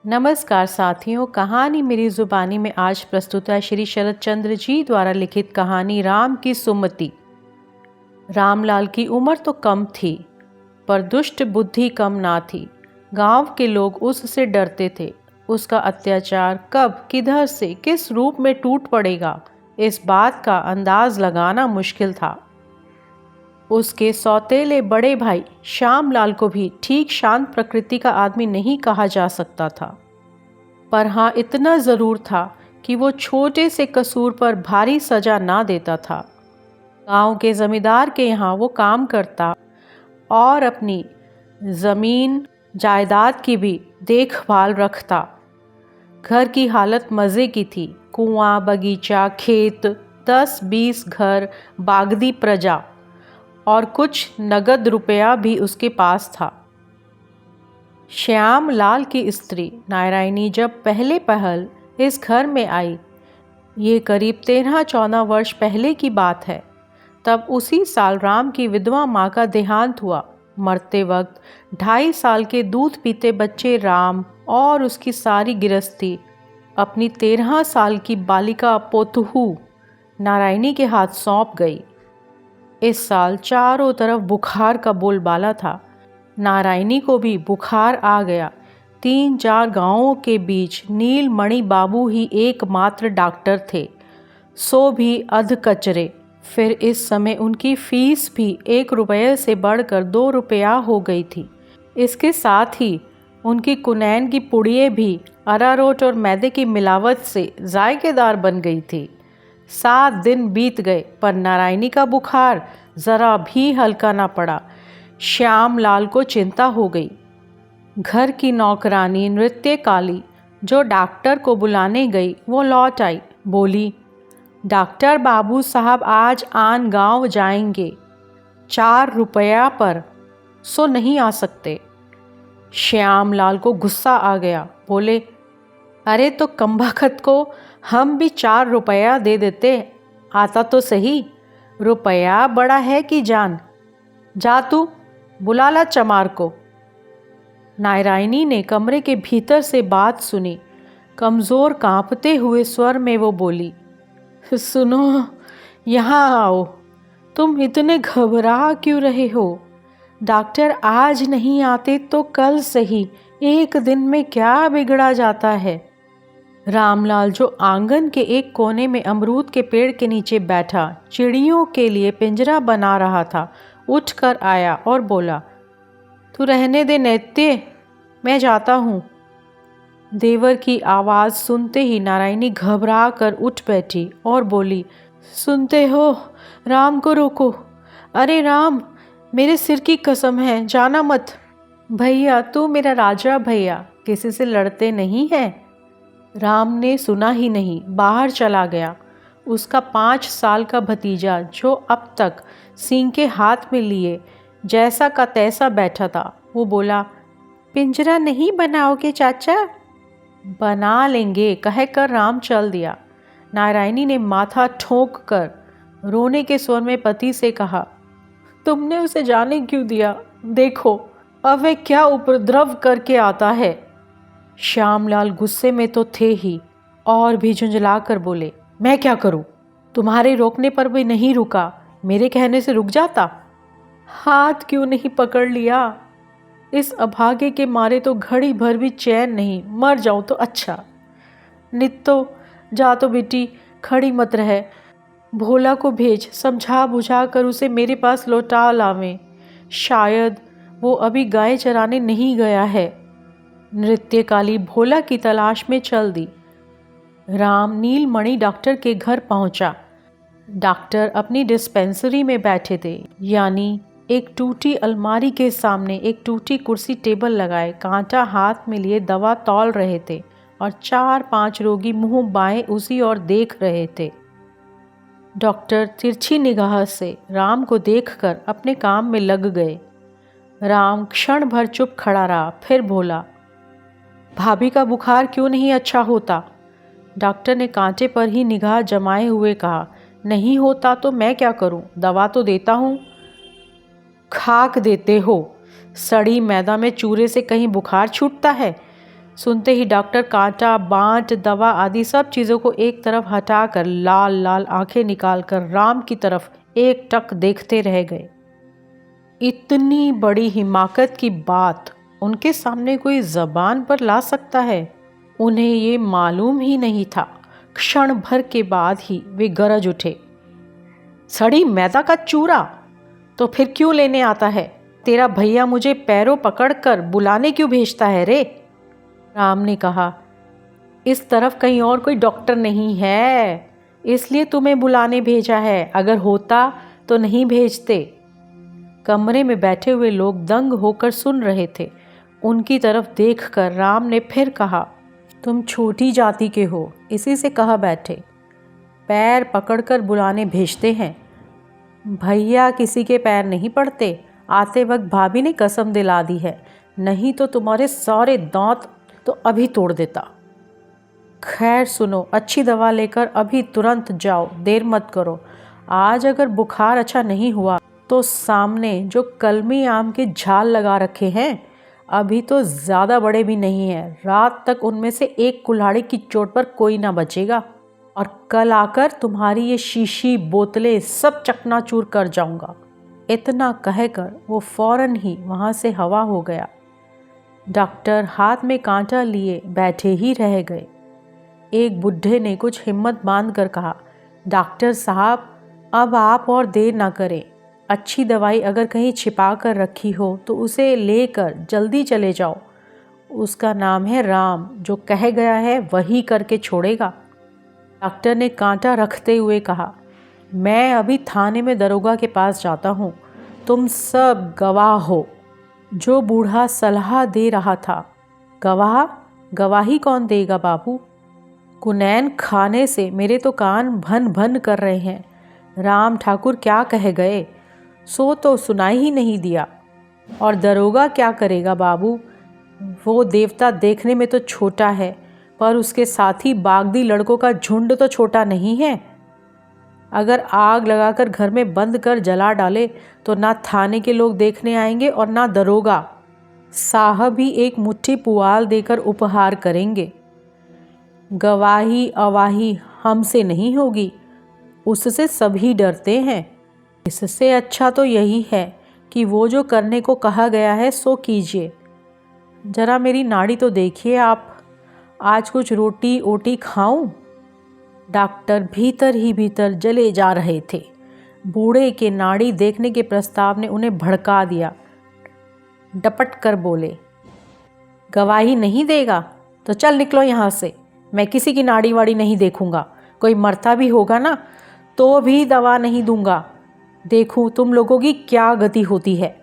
नमस्कार साथियों, कहानी मेरी ज़ुबानी में आज प्रस्तुत है श्री शरद चंद्र जी द्वारा लिखित कहानी राम की सुमति। रामलाल की उम्र तो कम थी, पर दुष्ट बुद्धि कम ना थी। गांव के लोग उससे डरते थे। उसका अत्याचार कब, किधर से, किस रूप में टूट पड़ेगा, इस बात का अंदाज लगाना मुश्किल था। उसके सौतेले बड़े भाई श्यामलाल को भी ठीक शांत प्रकृति का आदमी नहीं कहा जा सकता था, पर हाँ इतना ज़रूर था कि वो छोटे से कसूर पर भारी सजा ना देता था। गांव के जमींदार के यहाँ वो काम करता और अपनी ज़मीन जायदाद की भी देखभाल रखता। घर की हालत मज़े की थी। कुआं, बगीचा, खेत, 10-20 घर, बागदी प्रजा और कुछ नगद रुपया भी उसके पास था। श्याम लाल की स्त्री नारायणी जब पहले पहल इस घर में आई, ये करीब 13-14 वर्ष पहले की बात है, तब उसी साल राम की विधवा माँ का देहांत हुआ। मरते वक्त 2.5 साल के दूध पीते बच्चे राम और उसकी सारी गिरस्ती अपनी 13 साल की बालिका पोतहू नारायणी के हाथ सौंप गई। इस साल चारों तरफ बुखार का बोलबाला था। नारायणी को भी बुखार आ गया। 3-4 गांवों के बीच नीलमणि बाबू ही एकमात्र डॉक्टर थे, सो भी अधकचरे। फिर इस समय उनकी फीस भी 1 रुपये से बढ़कर 2 रुपया हो गई थी। इसके साथ ही उनकी कुनैन की पुड़िये भी अरारोट और मैदे की मिलावट से जायकेदार बन गई थी। 7 दिन बीत गए, पर नारायणी का बुखार ज़रा भी हल्का ना पड़ा। श्याम लाल को चिंता हो गई। घर की नौकरानी नृत्यकाली जो डॉक्टर को बुलाने गई, वो लौट आई। बोली, डॉक्टर बाबू साहब आज आन गांव जाएंगे, 4 रुपया पर, सो नहीं आ सकते। श्याम लाल को गुस्सा आ गया। बोले, अरे तो कमबख्त को हम भी 4 रुपया दे देते, आता तो सही। रुपया बड़ा है कि जान। जा तू बुला ला चमार को। नारायणी ने कमरे के भीतर से बात सुनी। कमज़ोर कांपते हुए स्वर में वो बोली, सुनो, यहाँ आओ। तुम इतने घबरा क्यों रहे हो? डॉक्टर आज नहीं आते तो कल सही, एक दिन में क्या बिगड़ा जाता है। रामलाल जो आंगन के एक कोने में अमरूद के पेड़ के नीचे बैठा चिड़ियों के लिए पिंजरा बना रहा था, उठकर आया और बोला, तू रहने दे नैत्य, मैं जाता हूँ। देवर की आवाज़ सुनते ही नारायणी घबरा कर उठ बैठी और बोली, सुनते हो, राम को रोको। अरे राम, मेरे सिर की कसम है, जाना मत। भैया, तू मेरा राजा भैया, किसी से लड़ते नहीं है। राम ने सुना ही नहीं, बाहर चला गया। उसका 5 साल का भतीजा, जो अब तक सींग के हाथ में लिए जैसा का तैसा बैठा था, वो बोला, पिंजरा नहीं बनाओगे चाचा? बना लेंगे, कहकर राम चल दिया। नारायणी ने माथा ठोंक कर रोने के स्वर में पति से कहा, तुमने उसे जाने क्यों दिया? देखो अब वह क्या उपद्रव करके आता है। श्यामलाल गुस्से में तो थे ही, और भी झुंझला कर बोले, मैं क्या करूं? तुम्हारे रोकने पर भी नहीं रुका, मेरे कहने से रुक जाता। हाथ क्यों नहीं पकड़ लिया? इस अभागे के मारे तो घड़ी भर भी चैन नहीं, मर जाऊं तो अच्छा। नित्तो, जा तो बेटी, खड़ी मत रहे। भोला को भेज, समझा बुझा कर उसे मेरे पास लौटा लावें। शायद वो अभी गाय चराने नहीं गया है। नृत्यकाली भोला की तलाश में चल दी। राम नीलमणि डॉक्टर के घर पहुंचा। डॉक्टर अपनी डिस्पेंसरी में बैठे थे, यानी एक टूटी अलमारी के सामने एक टूटी कुर्सी टेबल लगाए कांटा हाथ में लिए दवा तौल रहे थे, और 4-5 रोगी मुंह बाएं उसी ओर देख रहे थे। डॉक्टर तिरछी निगाह से राम को देखकर अपने काम में लग गए। राम क्षण भर चुप खड़ा रहा, फिर बोला, भाभी का बुखार क्यों नहीं अच्छा होता? डॉक्टर ने कांटे पर ही निगाह जमाए हुए कहा, नहीं होता तो मैं क्या करूं? दवा तो देता हूं। खाक देते हो? सड़ी मैदा में चूरे से कहीं बुखार छूटता है? सुनते ही डॉक्टर कांटा, बांट, दवा आदि सब चीज़ों को एक तरफ हटाकर लाल लाल आंखें निकालकर राम की तरफ एक टक देखते रह गए। इतनी बड़ी हिमाकत की बात उनके सामने कोई जबान पर ला सकता है? उन्हें ये मालूम ही नहीं था। क्षण भर के बाद ही वे गरज उठे, सड़ी मैदा का चूरा तो फिर क्यों लेने आता है? तेरा भैया मुझे पैरों पकड़कर बुलाने क्यों भेजता है रे? राम ने कहा, इस तरफ कहीं और कोई डॉक्टर नहीं है, इसलिए तुम्हें बुलाने भेजा है, अगर होता तो नहीं भेजते। कमरे में बैठे हुए लोग दंग होकर सुन रहे थे। उनकी तरफ देखकर राम ने फिर कहा, तुम छोटी जाति के हो, इसी से कहा बैठे, पैर पकड़कर बुलाने भेजते हैं। भैया किसी के पैर नहीं पड़ते, आते वक्त भाभी ने कसम दिला दी है, नहीं तो तुम्हारे सारे दांत तो अभी तोड़ देता। खैर सुनो, अच्छी दवा लेकर अभी तुरंत जाओ, देर मत करो। आज अगर बुखार अच्छा नहीं हुआ तो सामने जो कलमी आम के झाल लगा रखे हैं, अभी तो ज़्यादा बड़े भी नहीं हैं, रात तक उनमें से एक कुल्हाड़ी की चोट पर कोई ना बचेगा, और कल आकर तुम्हारी ये शीशी बोतलें सब चकनाचूर कर जाऊंगा। इतना कहकर वो फौरन ही वहाँ से हवा हो गया। डॉक्टर हाथ में कांटा लिए बैठे ही रह गए। एक बुढ़े ने कुछ हिम्मत बांधकर कहा, डॉक्टर साहब, अब आप और देर ना करें। अच्छी दवाई अगर कहीं छिपा कर रखी हो तो उसे लेकर जल्दी चले जाओ। उसका नाम है राम, जो कह गया है वही करके छोड़ेगा। डॉक्टर ने कांटा रखते हुए कहा, मैं अभी थाने में दरोगा के पास जाता हूँ, तुम सब गवाह हो। जो बूढ़ा सलाह दे रहा था, गवाही कौन देगा बाबू? कुनैन खाने से मेरे तो कान भन भन कर रहे हैं। राम ठाकुर क्या कह गए सो तो सुनाई ही नहीं दिया। और दरोगा क्या करेगा बाबू? वो देवता देखने में तो छोटा है, पर उसके साथी बागदी लड़कों का झुंड तो छोटा नहीं है। अगर आग लगाकर घर में बंद कर जला डाले तो ना थाने के लोग देखने आएंगे और ना दरोगा। साहब ही एक मुट्ठी पुआल देकर उपहार करेंगे। गवाही अवाही हमसे नहीं होगी, उससे सभी डरते हैं। इससे अच्छा तो यही है कि वो जो करने को कहा गया है सो कीजिए। जरा मेरी नाड़ी तो देखिए आप, आज कुछ रोटी ओटी खाऊं? डॉक्टर भीतर ही भीतर जले जा रहे थे। बूढ़े के नाड़ी देखने के प्रस्ताव ने उन्हें भड़का दिया। डपट कर बोले, गवाही नहीं देगा तो चल निकलो यहाँ से, मैं किसी की नाड़ी वाड़ी नहीं देखूंगा। कोई मरता भी होगा ना तो भी दवा नहीं दूंगा। देखूं तुम लोगों की क्या गति होती है।